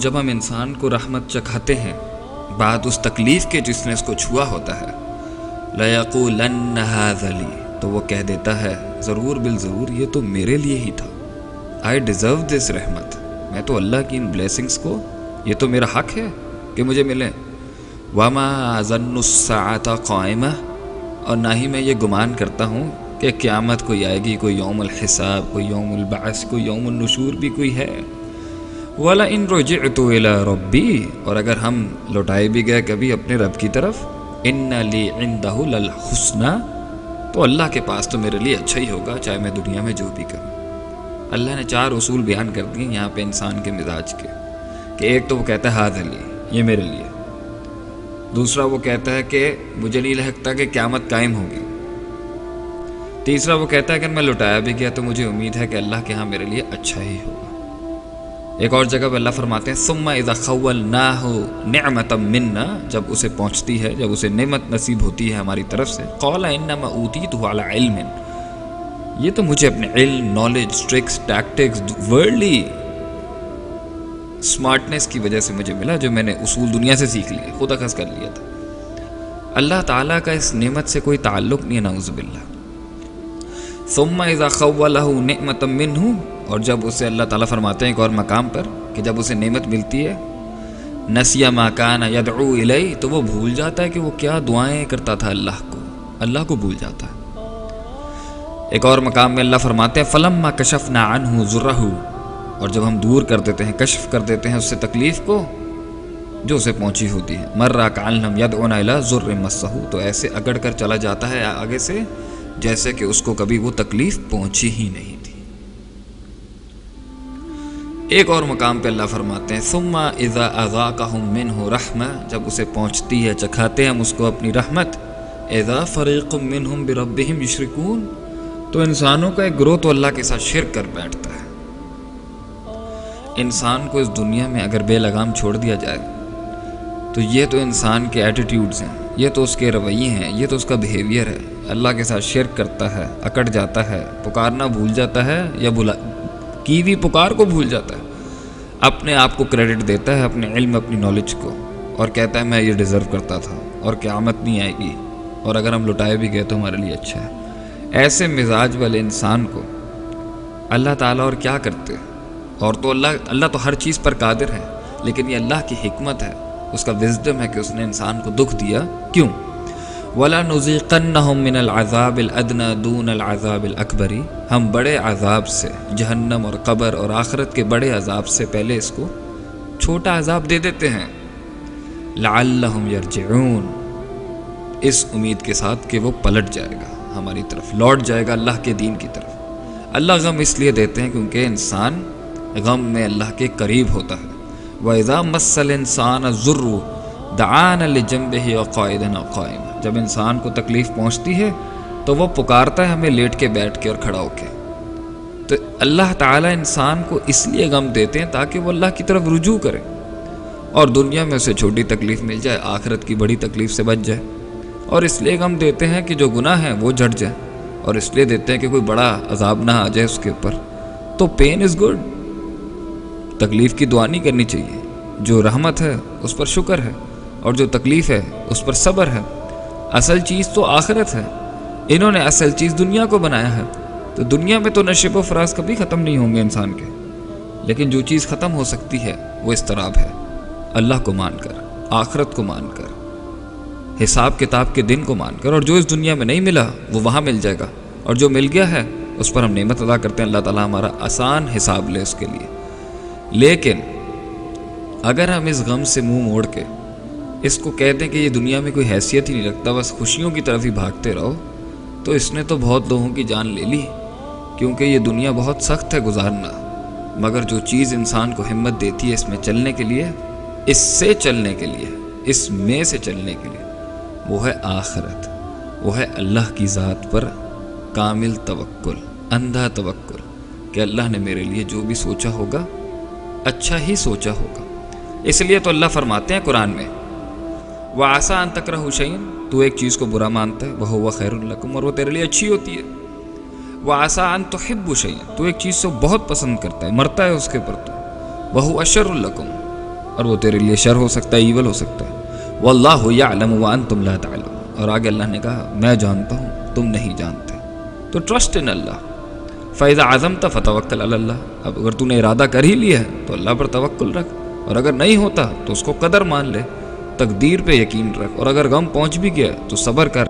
جب ہم انسان کو رحمت چکھاتے ہیں بعد اس تکلیف کے جس نے اس کو چھوا ہوتا ہے، لَيَقُولَنَّ هَذَا لِي، تو وہ کہہ دیتا ہے ضرور بالضرور یہ تو میرے لیے ہی تھا. I deserve this رحمت، میں تو اللہ کی ان بلیسنگز کو، یہ تو میرا حق ہے کہ مجھے ملیں. وَمَا أَظُنُّ السَّاعَةَ قَائِمَةً، اور نہ ہی میں یہ گمان کرتا ہوں کہ قیامت کوئی آئے گی، کوئی یوم الحساب، کوئی یوم البعث، کوئی یوم النشور بھی کوئی ہے. وَلَئِن رُجِعْتُ إِلَىٰ رَبِّي، اور اگر ہم لوٹائے بھی گئے کبھی اپنے رب کی طرف، إِنَّ لِي عِندَهُ لَلْحُسْنَىٰ، تو اللہ کے پاس تو میرے لیے اچھا ہی ہوگا چاہے میں دنیا میں جو بھی کروں. اللہ نے 4 اصول بیان کر دیے یہاں پہ انسان کے مزاج کے، کہ ایک تو وہ کہتا ہے هَذَا لِي، یہ میرے لیے. دوسرا وہ کہتا ہے کہ مجھے نہیں لگتا کہ قیامت قائم ہوگی. تیسرا وہ کہتا ہے کہ میں لوٹایا بھی گیا تو مجھے امید ہے کہ اللہ کے ہاں میرے لیے اچھا ہی ہوگا. ایک اور جگہ پہ اللہ فرماتے ہیں ثم اذا خولناه نعمتا منا، جب اسے پہنچتی ہے، جب اسے نعمت نصیب ہوتی ہے ہماری طرف سے، قال انما اوتیته على علم، یہ تو مجھے اپنے علم، نالج، ٹرکس، ٹیکٹکس، ورلڈلی سمارٹنس کی وجہ سے مجھے ملا، جو میں نے اصول دنیا سے سیکھ لیے، خود اخذ کر لیا تھا. اللہ تعالیٰ کا اس نعمت سے کوئی تعلق نہیں ہے، نعوذ باللہ. ثم اذا خوله نعمتا منه، اور جب اسے اللہ تعالیٰ فرماتے ہیں ایک اور مقام پر کہ جب اسے نعمت ملتی ہے، نسی ما کان یدعو الیہ، تو وہ بھول جاتا ہے کہ وہ کیا دعائیں کرتا تھا اللہ کو بھول جاتا ہے. ایک اور مقام میں اللہ فرماتے ہیں فلما کشفنا عنہ ضرہ، اور جب ہم دور کر دیتے ہیں، کشف کر دیتے ہیں اس سے تکلیف کو جو اسے پہنچی ہوتی ہے، مر کأن لم یدعنا الی ضر مسہ، تو ایسے اگڑ کر چلا جاتا ہے آگے سے جیسے کہ اس کو کبھی وہ تکلیف پہنچی ہی نہیں تھی. ایک اور مقام پہ اللہ فرماتے ہیں ثم اذا اذاقهم منه رحمہ، جب اسے پہنچتی ہے، چکھاتے ہیں ہم اس کو اپنی رحمت، اذا فریق منهم بربهم یشرکون، تو انسانوں کا ایک گروہ تو اللہ کے ساتھ شرک کر بیٹھتا ہے. انسان کو اس دنیا میں اگر بے لگام چھوڑ دیا جائے تو یہ تو انسان کے ایٹیٹیوڈز ہیں، یہ تو اس کے رویے ہیں، یہ تو اس کا بیہیویئر ہے. اللہ کے ساتھ شرک کرتا ہے، اکڑ جاتا ہے، پکارنا بھول جاتا ہے، یا کی بھی پکار کو بھول جاتا ہے، اپنے آپ کو کریڈٹ دیتا ہے، اپنے علم، اپنی نالج کو، اور کہتا ہے میں یہ ڈیزرو کرتا تھا اور قیامت نہیں آئے گی، اور اگر ہم لٹائے بھی گئے تو ہمارے لیے اچھا ہے. ایسے مزاج والے انسان کو اللہ تعالیٰ اور کیا کرتے، اور تو اللہ تو ہر چیز پر قادر ہے، لیکن یہ اللہ کی حکمت ہے، اس کا وزڈم ہے کہ اس نے انسان کو دکھ دیا. کیوں؟ وَلَنُذِيقَنَّهُم مِّنَ الْعَذَابِ الْأَدْنَىٰ دُونَ الْعَذَابِ الْأَكْبَرِ، ہم بڑے عذاب سے، جہنم اور قبر اور آخرت کے بڑے عذاب سے پہلے اس کو چھوٹا عذاب دے دیتے ہیں. لَعَلَّهُمْ يَرْجِعُونَ، اس امید کے ساتھ کہ وہ پلٹ جائے گا ہماری طرف، لوٹ جائے گا اللہ کے دین کی طرف. اللہ غم اس لیے دیتے ہیں کیونکہ انسان غم میں اللہ کے قریب ہوتا ہے. وَإِذَا مَسَّ الْإِنسَانَ الضُّرُّ دَعَانَ لِجَنبِهِ وَقَاعِدًا وَقَائِمًا، جب انسان کو تکلیف پہنچتی ہے تو وہ پکارتا ہے ہمیں لیٹ کے، بیٹھ کے اور کھڑا ہو کے. تو اللہ تعالیٰ انسان کو اس لیے غم دیتے ہیں تاکہ وہ اللہ کی طرف رجوع کرے، اور دنیا میں اسے چھوٹی تکلیف مل جائے، آخرت کی بڑی تکلیف سے بچ جائے. اور اس لیے غم دیتے ہیں کہ جو گناہ ہیں وہ جھٹ جائے، اور اس لیے دیتے ہیں کہ کوئی بڑا عذاب نہ آ جائے اس کے اوپر. تو پین از گڈ، تکلیف کی دعا نہیں کرنی چاہیے. جو رحمت ہے اس پر شکر ہے، اور جو تکلیف ہے اس پر صبر ہے. اصل چیز تو آخرت ہے، انہوں نے اصل چیز دنیا کو بنایا ہے. تو دنیا میں تو نشیب و فراز کبھی ختم نہیں ہوں گے انسان کے، لیکن جو چیز ختم ہو سکتی ہے وہ اضطراب ہے. اللہ کو مان کر، آخرت کو مان کر، حساب کتاب کے دن کو مان کر، اور جو اس دنیا میں نہیں ملا وہ وہاں مل جائے گا، اور جو مل گیا ہے اس پر ہم نعمت ادا کرتے ہیں. اللہ تعالیٰ ہمارا آسان حساب لے اس کے لیے. لیکن اگر ہم اس غم سے منہ موڑ کے اس کو کہہ دیں کہ یہ دنیا میں کوئی حیثیت ہی نہیں رکھتا، بس خوشیوں کی طرف ہی بھاگتے رہو، تو اس نے تو بہت لوگوں کی جان لے لی. کیونکہ یہ دنیا بہت سخت ہے گزارنا، مگر جو چیز انسان کو ہمت دیتی ہے اس میں چلنے کے لیے، اس سے چلنے کے لیے، اس میں سے چلنے کے لیے، وہ ہے آخرت، وہ ہے اللہ کی ذات پر کامل توکل، اندھا توکل، کہ اللہ نے میرے لیے جو بھی سوچا ہوگا اچھا ہی سوچا ہوگا. اس لیے تو اللہ فرماتے ہیں قرآن میں وَعَسَىٰ أَن تَكْرَهُوا شَيْئًا، تو ایک چیز کو برا مانتا ہے، وَهُوَ خَيْرٌ لَكُمْ، اور وہ تیرے لیے اچھی ہوتی ہے. وَعَسَىٰ أَن تُحِبُّوا شَيْئًا، تو ایک چیز سے بہت پسند کرتا ہے، مرتا ہے اس کے اوپر، تو وَهُوَ شَرٌ لَكُمْ، اور وہ تیرے لیے شر ہو سکتا ہے، ایول ہو سکتا ہے۔ واللہ یعلم وانتم لا تعلمون، اور آگے اللہ نے کہا میں جانتا ہوں تم نہیں جانتے، تو ٹرسٹ ان اللہ۔ فَإِذَا عَزَمْتَ فَتَوَكَّلْ عَلَى اللَّهِ، اب اگر تو نے ارادہ کر ہی لیا ہے تو اللہ پر توکل رکھ، اور اگر نہیں ہوتا تو اس کو قدر مان لے، تقدیر پہ یقین رکھ، اور اگر غم پہنچ بھی گیا تو صبر کر،